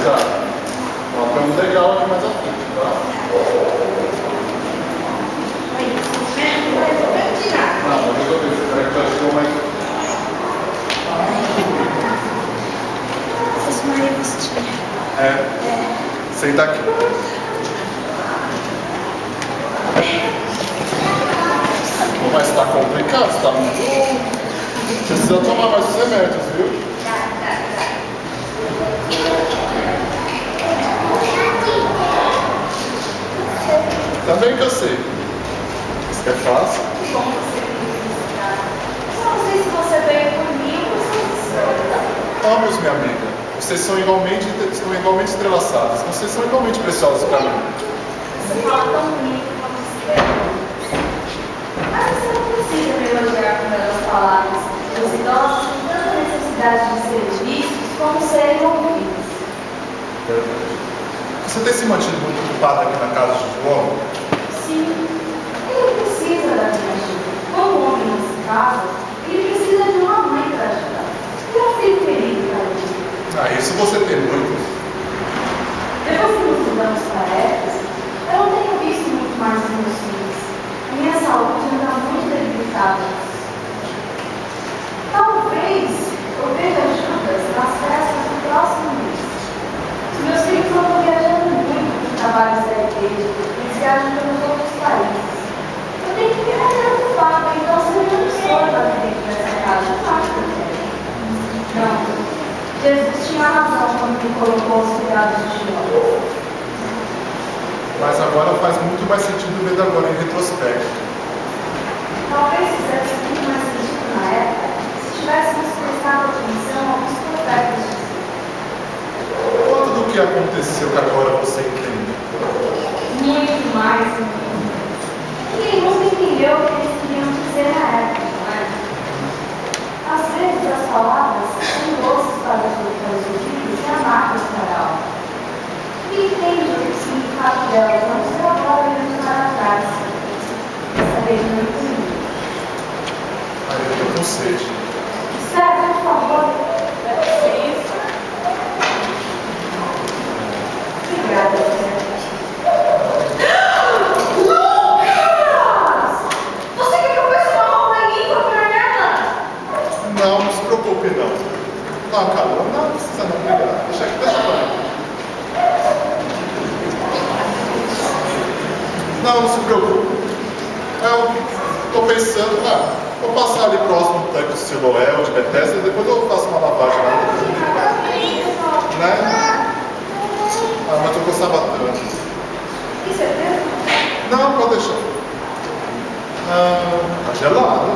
Tá. Ó, tem um legal aqui mais à frente, tá? Não, vou resolver. Espera que já chegou mais. Fiz uma revistinha. Senta aqui. Pô, mas tá complicado, tá muito. Precisa tomar mais os remédios, viu? Também que eu sei. Isso que é fácil. Não sei se você veio comigo ou se Ambos, minha amiga. Vocês estão igualmente entrelaçados. Vocês são igualmente preciosos para mim. você fala tão bonito como você é. Mas você não precisa me elogiar com belas palavras. Os idosos têm tanta necessidade de ser vistos como serem ouvidos. Verdade. Você tem se mantido muito ocupado aqui na casa de João? Sim, ele precisa da minha ajuda. Como homem nesse caso, ele precisa de uma mãe para ajudar. E um filho querido para ele. Ah, isso você tem muito. Depois que nos mudamos para Éfeso, eu não tenho visto muito mais os meus filhos. A minha saúde anda muito debilitada. Talvez eu veja Judas nas festas do próximo mês. Os meus filhos não estão viajando muito para trabalhos da igreja, eles viajam pelos outros países. Eu tenho que ficar preocupada, então seja um sonho da dentro dessa casa. Não, Jesus tinha razão quando me colocou aos cuidados de João. Mas agora faz muito mais sentido ver agora em retrospecto. Talvez fizesse muito mais sentido na época se tivéssemos prestado atenção aos profetas de Deus. Quanto do que aconteceu que agora você entende? Muito mais do que ninguém nunca entendeu o que eles queriam dizer na época, não é? Às vezes as palavras são doces para os ouvidos e amargas para a alma. Quem entende o significado delas, vamos ver agora olhando para trás. Saber muito comigo. Aí eu tô com sede. Sério, por favor. Isso. Obrigada, Zé. Lucas! Você quer que eu peça uma roupa limpa para ela? Não se preocupe, não. Não, calma, não precisa não pegar. Deixa pra mim. Não se preocupe. Eu tô pensando, vou passar ali próximo do tanque de Siloé ou de Bethesda e depois eu faço uma lavagem lá. Né? Mas eu gostava tanto. Tem certeza? Não, pode deixar. Tá gelado.